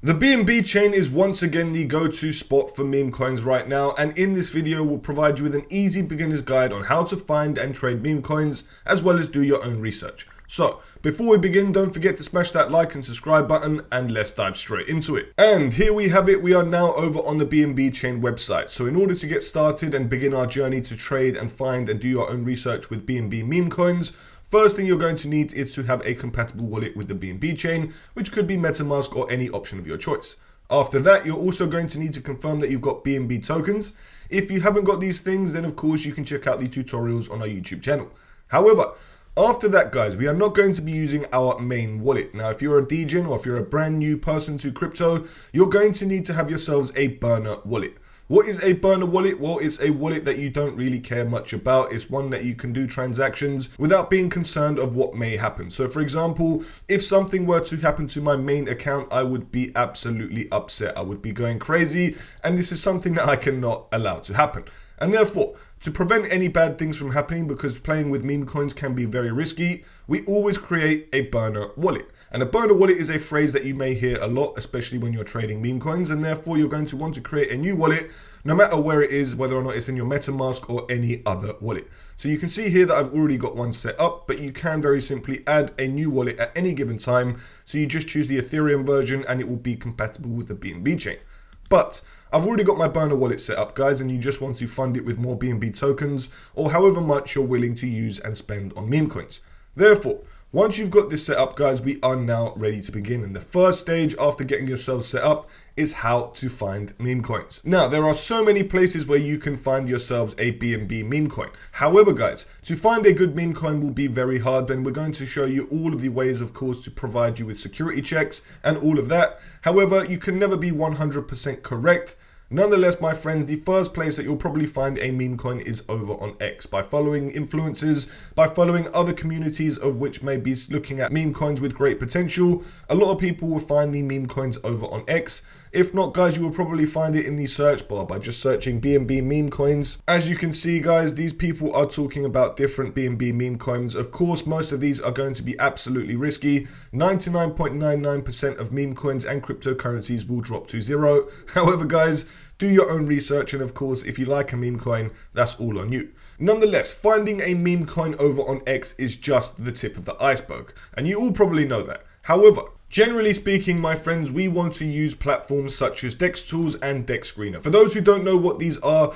The BNB chain is once again the go-to spot for meme coins right now, and in this video we'll provide you with an easy beginner's guide on how to find and trade meme coins, as well as do your own research. So, before we begin, don't forget to smash that like and subscribe button, and let's dive straight into it. And here we have it, we are now over on the BNB Chain website. So in order to get started and begin our journey to trade and find and do your own research with BNB meme coins, first thing you're going to need is to have a compatible wallet with the BNB chain, which could be MetaMask or any option of your choice. After that, you're also going to need to confirm that you've got BNB tokens. If you haven't got these things, then of course you can check out the tutorials on our YouTube channel. However, after that, guys, we are not going to be using our main wallet. Now, if you're a degen or if you're a brand new person to crypto, you're going to need to have yourselves a burner wallet. What is a burner wallet? Well, it's a wallet that you don't really care much about. It's one that you can do transactions without being concerned of what may happen. So for example, if something were to happen to my main account, I would be absolutely upset. I would be going crazy, and this is something that I cannot allow to happen. And therefore, to prevent any bad things from happening, because playing with meme coins can be very risky, we always create a burner wallet. And a burner wallet is a phrase that you may hear a lot, especially when you're trading meme coins, and therefore you're going to want to create a new wallet, no matter where it is, whether or not it's in your MetaMask or any other wallet. So you can see here that I've already got one set up, but you can very simply add a new wallet at any given time. So you just choose the Ethereum version and it will be compatible with the BNB chain. But I've already got my burner wallet set up, guys, and you just want to fund it with more BNB tokens or however much you're willing to use and spend on meme coins. Therefore, once you've got this set up, guys, we are now ready to begin. And the first stage after getting yourself set up is how to find meme coins. Now, there are so many places where you can find yourselves a BNB meme coin. However, guys, to find a good meme coin will be very hard, and we're going to show you all of the ways, of course, to provide you with security checks and all of that. However, you can never be 100% correct. Nonetheless, my friends, the first place that you'll probably find a meme coin is over on X. By following influencers, by following other communities of which may be looking at meme coins with great potential, a lot of people will find the meme coins over on X. If not, guys, you will probably find it in the search bar by just searching BNB meme coins. As you can see, guys, these people are talking about different BNB meme coins. Of course, most of these are going to be absolutely risky. 99.99% of meme coins and cryptocurrencies will drop to zero. However, guys, do your own research, and of course, if you like a meme coin, that's all on you. Nonetheless, finding a meme coin over on X is just the tip of the iceberg, and you all probably know that. However, generally speaking, my friends, we want to use platforms such as DexTools and DexScreener. For those who don't know what these are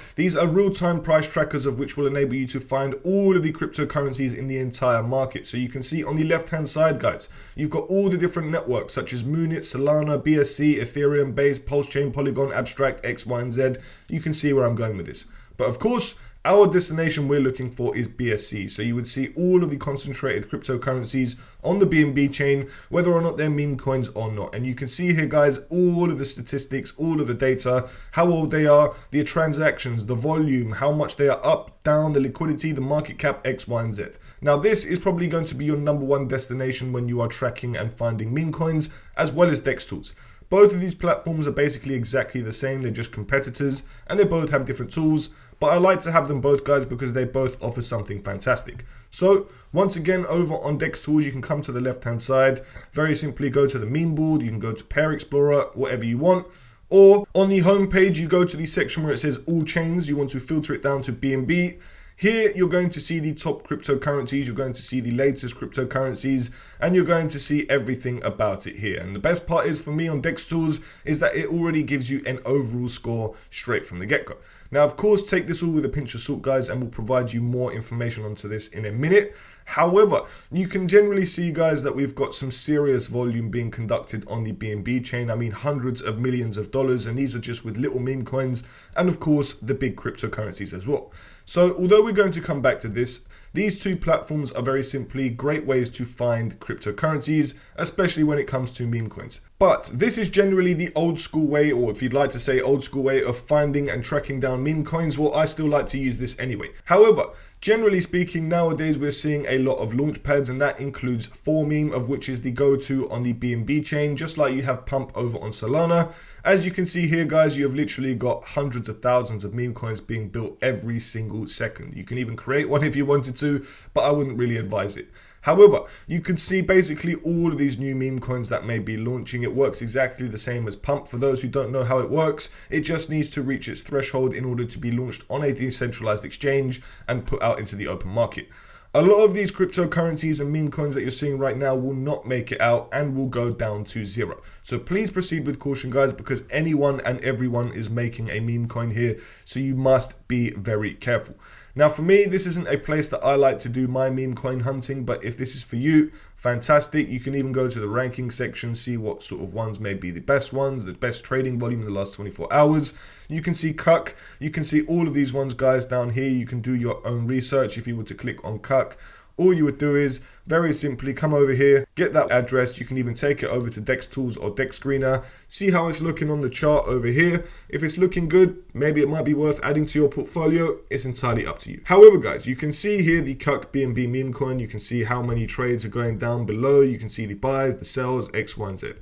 real-time price trackers of which will enable you to find all of the cryptocurrencies in the entire market. So you can see on the left-hand side, guys, you've got all the different networks such as Moonit, Solana, BSC, Ethereum, Base, PulseChain, Polygon, Abstract, X, Y, and Z. You can see where I'm going with this. But of course, our destination we're looking for is BSC. So you would see all of the concentrated cryptocurrencies on the BNB chain, whether or not they're meme coins or not. And you can see here, guys, all of the statistics, all of the data, how old they are, the transactions, the volume, how much they are up, down, the liquidity, the market cap, X, Y, and Z. Now, this is probably going to be your #1 destination when you are tracking and finding meme coins, as well as DexTools. Both of these platforms are basically exactly the same. They're just competitors and they both have different tools. But I like to have them both, guys, because they both offer something fantastic. So once again, over on DexTools, you can come to the left-hand side. Very simply go to the meme board. You can go to Pair Explorer, whatever you want. Or on the home page, you go to the section where it says all chains. You want to filter it down to BNB. Here, you're going to see the top cryptocurrencies, you're going to see the latest cryptocurrencies, and you're going to see everything about it here. And the best part is, for me on DexTools, is that it already gives you an overall score straight from the get-go. Now, of course, take this all with a pinch of salt, guys, and we'll provide you more information onto this in a minute. However, you can generally see, guys, that we've got some serious volume being conducted on the BNB chain. I mean, hundreds of millions of dollars, and these are just with little meme coins and, of course, the big cryptocurrencies as well. So although we're going to come back to this, these two platforms are very simply great ways to find cryptocurrencies, especially when it comes to meme coins. But this is generally the old school way, or if you'd like to say old school way, of finding and tracking down meme coins. Well, I still like to use this anyway. However, generally speaking, nowadays we're seeing a lot of launch pads, and that includes 4meme, of which is the go-to on the BNB chain, just like you have Pump over on Solana. As you can see here, guys, you have literally got hundreds of thousands of meme coins being built every single second. You can even create one if you wanted to, but I wouldn't really advise it. However, you could see basically all of these new meme coins that may be launching. It works exactly the same as Pump. For those who don't know how it works, it just needs to reach its threshold in order to be launched on a decentralized exchange and put out into the open market. A lot of these cryptocurrencies and meme coins that you're seeing right now will not make it out and will go down to zero. So please proceed with caution, guys, because anyone and everyone is making a meme coin here. So you must be very careful. Now, for me, this isn't a place that I like to do my meme coin hunting, but if this is for you, fantastic. You can even go to the ranking section, see what sort of ones may be the best ones, the best trading volume in the last 24 hours. You can see CUC. You can see all of these ones, guys, down here. You can do your own research. If you were to click on CUC, all you would do is very simply come over here, get that address. You can even take it over to Dex Tools or Dex Screener. See how it's looking on the chart over here. If it's looking good, maybe it might be worth adding to your portfolio. It's entirely up to you. However, guys, you can see here the CUC BNB meme coin. You can see how many trades are going down below. You can see the buys, the sells, X, Y, and Z.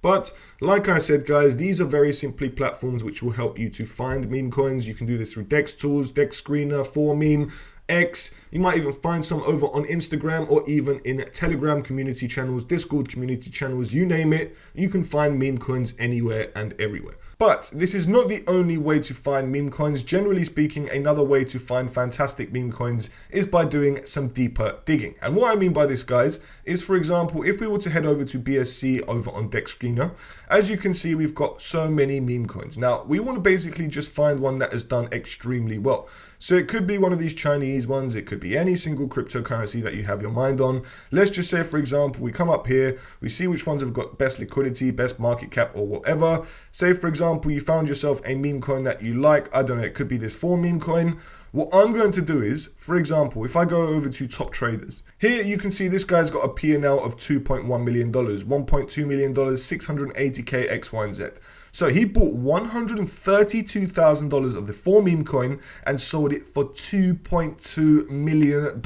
But like I said, guys, these are very simply platforms which will help you to find meme coins. You can do this through Dex Tools, Dex Screener, 4Meme, X. You might even find some over on Instagram or even in Telegram community channels, Discord community channels, you name it. You can find meme coins anywhere and everywhere. But this is not the only way to find meme coins. Generally speaking, another way to find fantastic meme coins is by doing some deeper digging. And what I mean by this, guys, is, for example, if we were to head over to BSC over on Dex Screener, as you can see, we've got so many meme coins. Now, we want to basically just find one that has done extremely well. So it could be one of these Chinese ones. It could be any single cryptocurrency that you have your mind on. Let's just say, for example, we come up here, we see which ones have got best liquidity, best market cap, or whatever. Say, for example, you found yourself a meme coin that you like. I don't know, it could be this 4Meme coin. What I'm going to do is, for example, if I go over to top traders, here you can see this guy's got a P&L of $2.1 million, $1.2 million, 680K X, Y, and Z. So he bought $132,000 of the 4Meme coin and sold it for $2.2 million.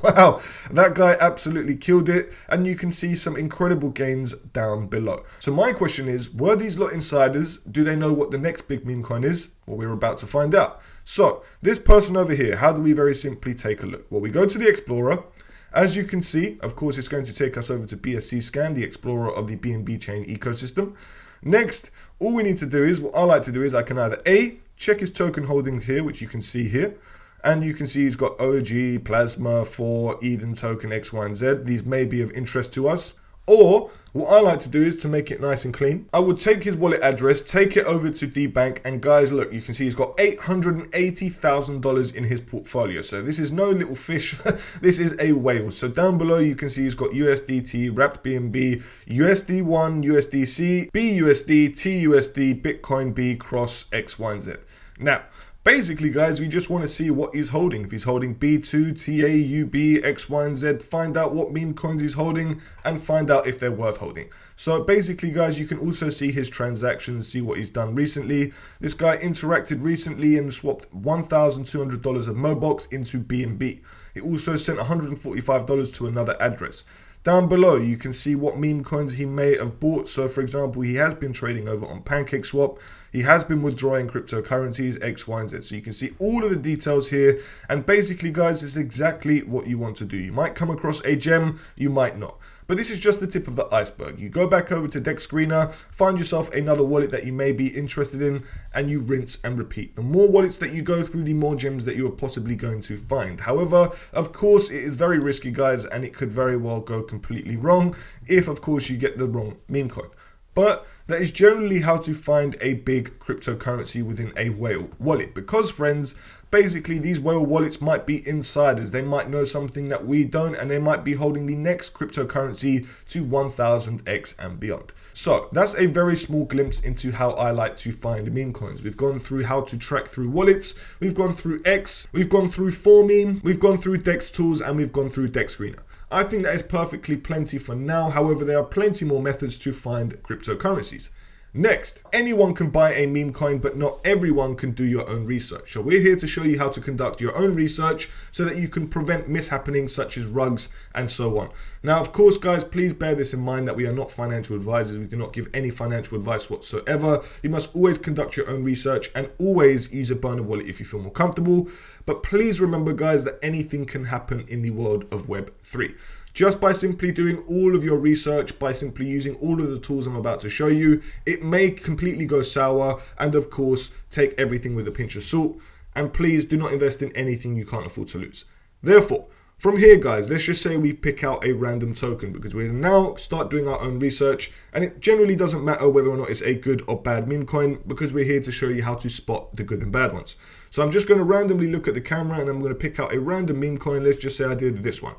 Wow, that guy absolutely killed it. And you can see some incredible gains down below. So my question is, were these lot insiders? Do they know what the next big meme coin is? Well, we're about to find out. So this person over here, how do we very simply take a look? Well, we go to the Explorer. As you can see, of course, it's going to take us over to BSC Scan, the Explorer of the BNB Chain ecosystem. Next, all we need to do is, what I like to do is I can either A, check his token holdings here, which you can see here. And you can see he's got OG, Plasma, 4, Eden token, X, Y, and Z. These may be of interest to us. Or what I like to do is to make it nice and clean. I would take his wallet address, take it over to D-Bank, and guys, look, you can see he's got $880,000 in his portfolio. So this is no little fish. This is a whale. So down below, you can see he's got USDT, wrapped BNB, USD1, USDC, BUSD, TUSD, Bitcoin B, Cross, X, Y, and Z. Now, basically, guys, we just want to see what he's holding. If he's holding B2, TAUB, X, Y, and Z, find out what meme coins he's holding and find out if they're worth holding. So basically, guys, you can also see his transactions, see what he's done recently. This guy interacted recently and swapped $1,200 of Mobox into BNB. He also sent $145 to another address. Down below, you can see what meme coins he may have bought. So, for example, he has been trading over on PancakeSwap. He has been withdrawing cryptocurrencies, X, Y, and Z. So you can see all of the details here. And basically, guys, this is exactly what you want to do. You might come across a gem, you might not. But this is just the tip of the iceberg. You go back over to Dex Screener, find yourself another wallet that you may be interested in, and you rinse and repeat. The more wallets that you go through, the more gems that you are possibly going to find. However, of course, it is very risky, guys, and it could very well go completely wrong if, of course, you get the wrong meme coin. But that is generally how to find a big cryptocurrency within a whale wallet. Because, friends, basically these whale wallets might be insiders. They might know something that we don't, and they might be holding the next cryptocurrency to 1000x and beyond. So that's a very small glimpse into how I like to find meme coins. We've gone through how to track through wallets. We've gone through X. We've gone through 4Meme. We've gone through Dex Tools, and we've gone through Dex Screener. I think that is perfectly plenty for now. However, there are plenty more methods to find cryptocurrencies. Next, anyone can buy a meme coin, but not everyone can do your own research. So we're here to show you how to conduct your own research so that you can prevent mishappenings such as rugs and so on. Now, of course, guys, please bear this in mind that we are not financial advisors. We do not give any financial advice whatsoever. You must always conduct your own research and always use a burner wallet if you feel more comfortable. But please remember, guys, that anything can happen in the world of Web3. Just by simply doing all of your research, by simply using all of the tools I'm about to show you, it may completely go sour, and of course, take everything with a pinch of salt. And please do not invest in anything you can't afford to lose. Therefore, from here, guys, let's just say we pick out a random token because we now start doing our own research, and it generally doesn't matter whether or not it's a good or bad meme coin because we're here to show you how to spot the good and bad ones. So I'm just going to randomly look at the camera and I'm going to pick out a random meme coin. Let's just say I did this one.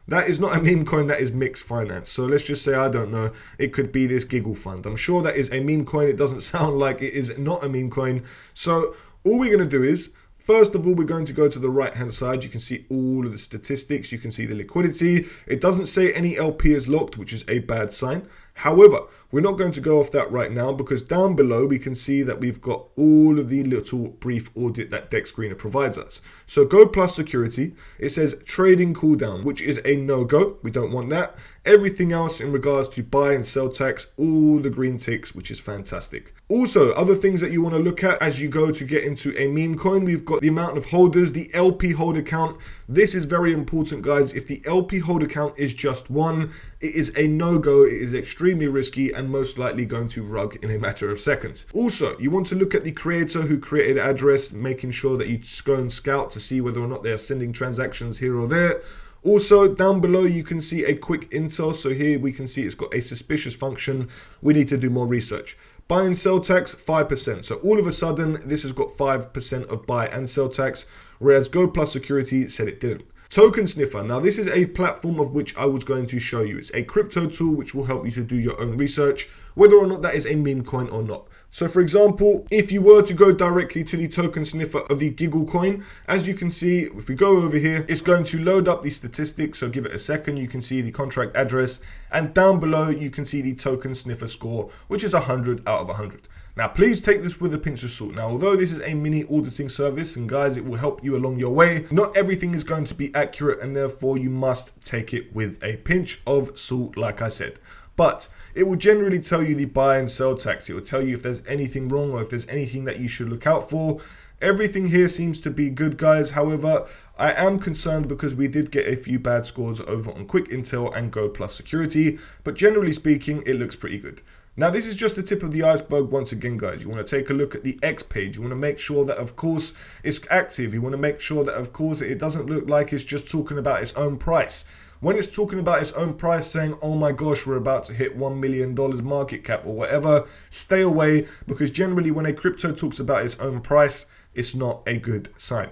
That is not a meme coin, that is mixed finance. So let's just say, I don't know, it could be this Giggle Fund. I'm sure that is a meme coin. It doesn't sound like it is not a meme coin. So all we're going to do is, first of all, we're going to go to the right hand side. You can see all of the statistics. You can see the liquidity. It doesn't say any LP is locked, which is a bad sign. However, we're not going to go off that right now because down below we can see that we've got all of the little brief audit that Deck Screener provides us. So go plus security, it says trading cooldown, which is a no-go. We don't want that. Everything else in regards to buy and sell tax, all the green ticks, which is fantastic. Also, other things that you want to look at as you go to get into a meme coin, we've got the amount of holders, the LP holder count. This is very important, guys. If the LP holder count is just 1, it is a no-go. It is extremely risky and most likely going to rug in a matter of seconds. Also, you want to look at the creator who created the address, making sure that you go and scout to see whether or not they are sending transactions here or there. Also, down below, you can see a quick intel. So here we can see it's got a suspicious function. We need to do more research. Buy and sell tax, 5%. So all of a sudden, this has got 5% of buy and sell tax, whereas Go Plus Security said it didn't. Token Sniffer. Now, this is a platform of which I was going to show you. It's a crypto tool which will help you to do your own research, whether or not that is a meme coin or not. So, for example, if you were to go directly to the token sniffer of the Giggle coin, as you can see, if we go over here, it's going to load up the statistics. So give it a second. You can see the contract address, and down below, you can see the token sniffer score, which is 100 out of 100. Now, please take this with a pinch of salt. Now, although this is a mini auditing service, and guys, it will help you along your way, not everything is going to be accurate, and therefore you must take it with a pinch of salt, like I said. But it will generally tell you the buy and sell tax. It will tell you if there's anything wrong or if there's anything that you should look out for. Everything here seems to be good, guys. However, I am concerned because we did get a few bad scores over on Quick Intel and Go Plus Security. But generally speaking, it looks pretty good. Now, this is just the tip of the iceberg once again, guys. You want to take a look at the X page. You want to make sure that, of course, it's active. You want to make sure that, of course, it doesn't look like it's just talking about its own price. When it's talking about its own price, saying, oh my gosh, we're about to hit $1 million market cap or whatever, stay away, because generally when a crypto talks about its own price, it's not a good sign.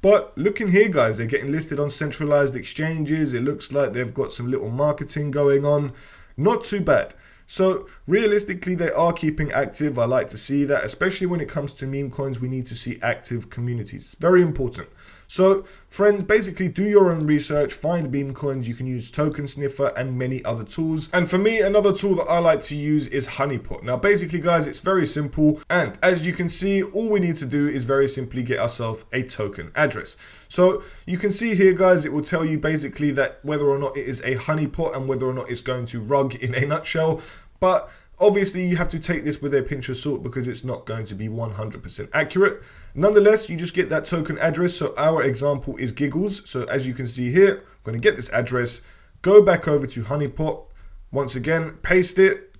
But looking here, guys, they're getting listed on centralized exchanges. It looks like they've got some little marketing going on. Not too bad. So realistically, they are keeping active. I like to see that, especially when it comes to meme coins. We need to see active communities. It's very important. So friends, basically do your own research, find meme coins. You can use Token Sniffer and many other tools. And for me, another tool that I like to use is Honeypot. Now, basically, guys, it's very simple. And as you can see, all we need to do is very simply get ourselves a token address. So you can see here, guys, it will tell you basically that whether or not it is a honeypot and whether or not it's going to rug in a nutshell. But obviously, you have to take this with a pinch of salt because it's not going to be 100% accurate. Nonetheless, you just get that token address. So our example is Giggles. So as you can see here, I'm going to get this address, go back over to Honeypot. Once again, paste it,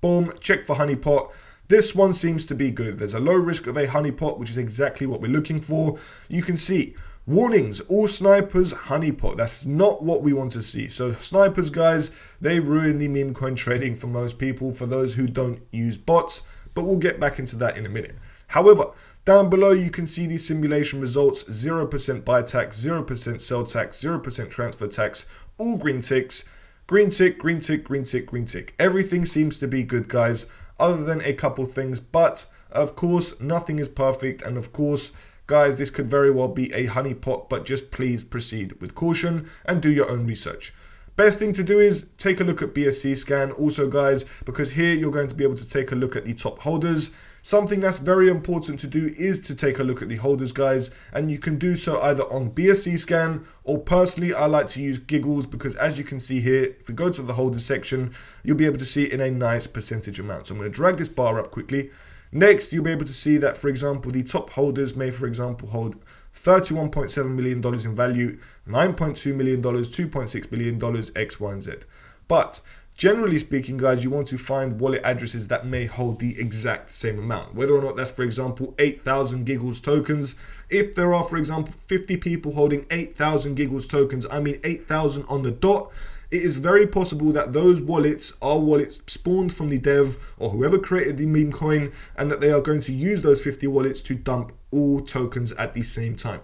boom, check for Honeypot. This one seems to be good. There's a low risk of a honeypot, which is exactly what we're looking for. You can see warnings, all snipers, honeypot. That's not what we want to see. So snipers, guys, they ruin the meme coin trading for most people, for those who don't use bots, but we'll get back into that in a minute. However, down below, you can see the simulation results, 0% buy tax, 0% sell tax, 0% transfer tax, all green ticks, green tick, green tick, green tick, green tick. Everything seems to be good, guys, other than a couple things, but of course, nothing is perfect. And of course, guys, this could very well be a honeypot, but just please proceed with caution and do your own research. Best thing to do is take a look at BSC scan. Also, guys, because here you're going to be able to take a look at the top holders. Something that's very important to do is to take a look at the holders, guys, and you can do so either on BSC scan or personally, I like to use Giggles because as you can see here, if we go to the holders section, you'll be able to see it in a nice percentage amount. So I'm going to drag this bar up quickly. Next, you'll be able to see that, for example, the top holders may, for example, hold $31.7 million in value, $9.2 million, $2.6 billion, X, Y, and Z. But generally speaking, guys, you want to find wallet addresses that may hold the exact same amount. Whether or not that's, for example, 8,000 Giggles tokens. If there are, for example, 50 people holding 8,000 Giggles tokens, I mean 8,000 on the dot, it is very possible that those wallets are wallets spawned from the dev or whoever created the meme coin, and that they are going to use those 50 wallets to dump all tokens at the same time.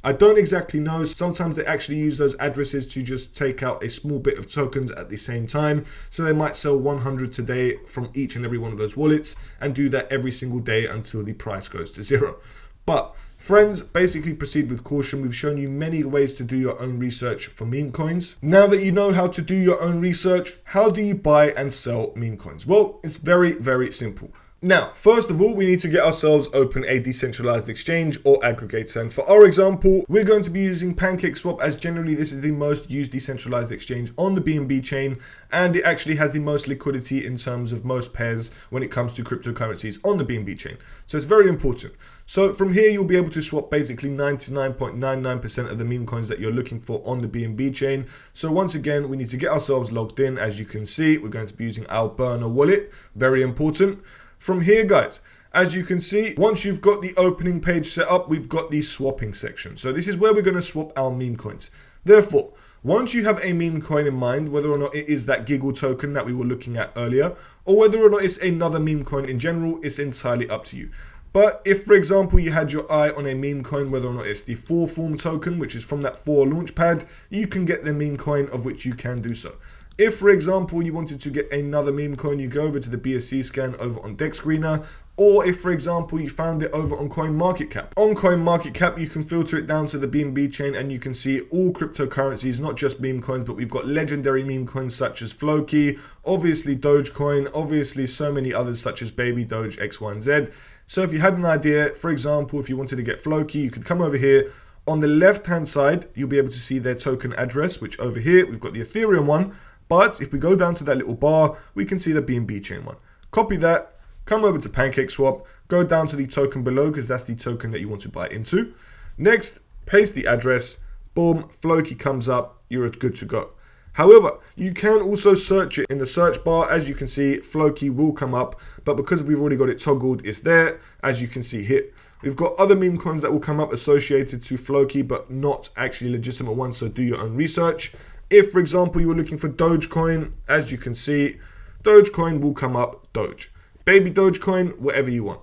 I don't exactly know. Sometimes they actually use those addresses to just take out a small bit of tokens at the same time. So they might sell 100 today from each and every one of those wallets and do that every single day until the price goes to zero. But friends, basically proceed with caution. We've shown you many ways to do your own research for meme coins. Now that you know how to do your own research, how do you buy and sell meme coins? Well, it's very, very simple. Now, first of all, we need to get ourselves open a decentralized exchange or aggregator. And for our example, we're going to be using PancakeSwap, as generally this is the most used decentralized exchange on the BNB chain, and it actually has the most liquidity in terms of most pairs when it comes to cryptocurrencies on the BNB chain. So it's very important. So from here, you'll be able to swap basically 99.99% of the meme coins that you're looking for on the BNB chain. So once again, we need to get ourselves logged in. As you can see, we're going to be using our burner wallet. Very important. From here, guys, as you can see, once you've got the opening page set up, we've got the swapping section. So this is where we're going to swap our meme coins. Therefore, once you have a meme coin in mind, whether or not it is that Giggle token that we were looking at earlier, or whether or not it's another meme coin in general, it's entirely up to you. But if, for example, you had your eye on a meme coin, whether or not it's the 4form token, which is from that 4 launchpad, you can get the meme coin, of which you can do so. If, for example, you wanted to get another meme coin, you go over to the BSC scan over on Deck Screener. Or if, for example, you found it over on CoinMarketCap. On CoinMarketCap, you can filter it down to the BNB chain and you can see all cryptocurrencies, not just meme coins, but we've got legendary meme coins such as Floki, obviously Dogecoin, obviously so many others such as Baby Doge, X, Y, and Z. So if you had an idea, for example, if you wanted to get Floki, you could come over here. On the left-hand side, you'll be able to see their token address, which over here, we've got the Ethereum one. But if we go down to that little bar, we can see the BNB chain one. Copy that, come over to PancakeSwap, go down to the token below because that's the token that you want to buy into. Next, paste the address, boom, Floki comes up, you're good to go. However, you can also search it in the search bar. As you can see, Floki will come up, but because we've already got it toggled, it's there, as you can see here. We've got other meme coins that will come up associated to Floki, but not actually legitimate ones, so do your own research. If, for example, you were looking for Dogecoin, as you can see, Dogecoin will come up Doge. Baby Dogecoin, whatever you want.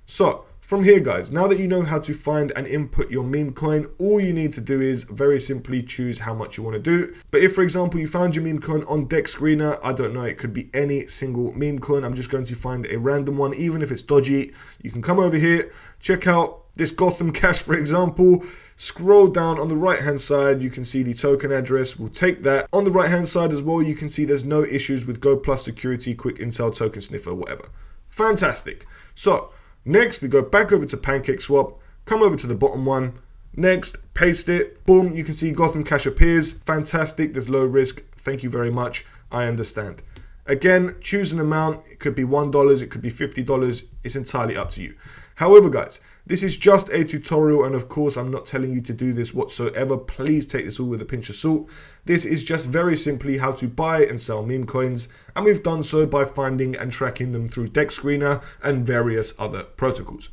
So, from here, guys, now that you know how to find and input your meme coin, all you need to do is very simply choose how much you want to do. But if, for example, you found your meme coin on Deck Screener, I don't know, it could be any single meme coin. I'm just going to find a random one, even if it's dodgy. You can come over here, check out this Gotham Cash, for example. Scroll down on the right hand side, you can see the token address. We'll take that. On the right hand side as well, you can see there's no issues with Go Plus security, quick intel, token sniffer, whatever. Fantastic. So next we go back over to PancakeSwap, come over to the bottom one. Next, paste it. Boom, you can see Gotham Cash appears. Fantastic, there's low risk. Thank you very much. I understand. Again, choose an amount. It could be $1, it could be $50. It's entirely up to you. However, guys, this is just a tutorial, and of course, I'm not telling you to do this whatsoever. Please take this all with a pinch of salt. This is just very simply how to buy and sell meme coins, and we've done so by finding and tracking them through Deck Screener and various other protocols.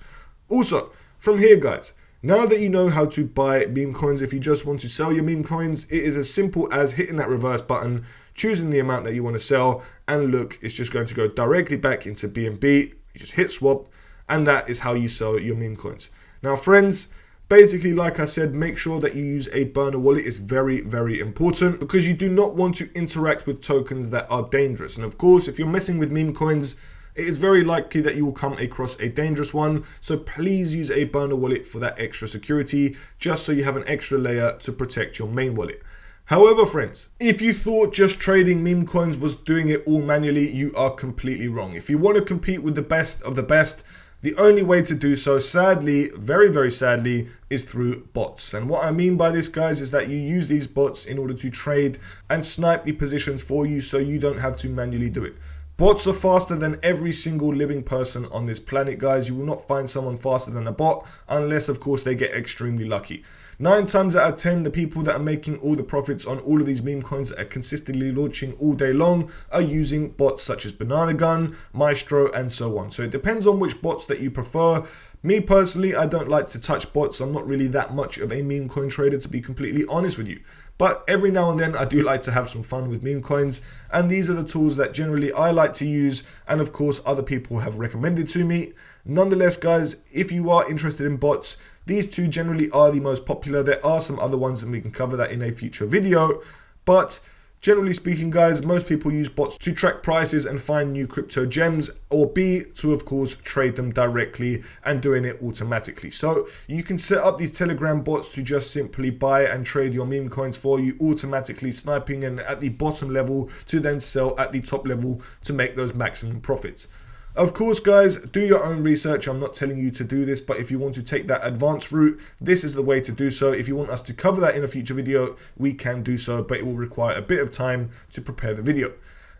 Also, from here, guys, now that you know how to buy meme coins, if you just want to sell your meme coins, it is as simple as hitting that reverse button, choosing the amount that you want to sell, and look, it's just going to go directly back into BNB. You just hit swap, and that is how you sell your meme coins. Now, friends, basically, like I said, make sure that you use a burner wallet. It's very, very important because you do not want to interact with tokens that are dangerous. And of course, if you're messing with meme coins, it is very likely that you will come across a dangerous one. So please use a burner wallet for that extra security, just so you have an extra layer to protect your main wallet. However, friends, if you thought just trading meme coins was doing it all manually, you are completely wrong. If you want to compete with the best of the best, the only way to do so, sadly, very, very sadly, is through bots. And what I mean by this, guys, is that you use these bots in order to trade and snipe the positions for you so you don't have to manually do it. Bots are faster than every single living person on this planet, guys. You will not find someone faster than a bot unless, of course, they get extremely lucky. 9 times out of 10, the people that are making all the profits on all of these meme coins that are consistently launching all day long are using bots such as Banana Gun, Maestro, and so on. So it depends on which bots that you prefer. Me personally, I don't like to touch bots. I'm not really that much of a meme coin trader, to be completely honest with you. But every now and then I do like to have some fun with meme coins, and these are the tools that generally I like to use, and of course other people have recommended to me. Nonetheless, guys, if you are interested in bots, these two generally are the most popular. There are some other ones and we can cover that in a future video, but generally speaking, guys, most people use bots to track prices and find new crypto gems, or B, to of course trade them directly and doing it automatically. So you can set up these Telegram bots to just simply buy and trade your meme coins for you, automatically sniping and at the bottom level to then sell at the top level to make those maximum profits. Of course, guys, do your own research. I'm not telling you to do this, but if you want to take that advanced route, this is the way to do so. If you want us to cover that in a future video, we can do so, but it will require a bit of time to prepare the video.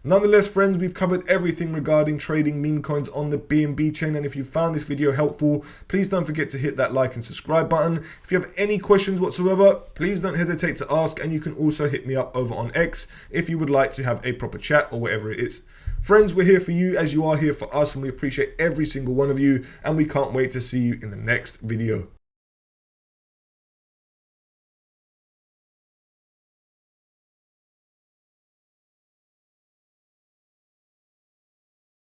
Nonetheless, friends, we've covered everything regarding trading meme coins on the BNB chain, and if you found this video helpful, please don't forget to hit that like and subscribe button. If you have any questions whatsoever, please don't hesitate to ask, and you can also hit me up over on X if you would like to have a proper chat or whatever it is. Friends, we're here for you as you are here for us, and we appreciate every single one of you, and we can't wait to see you in the next video.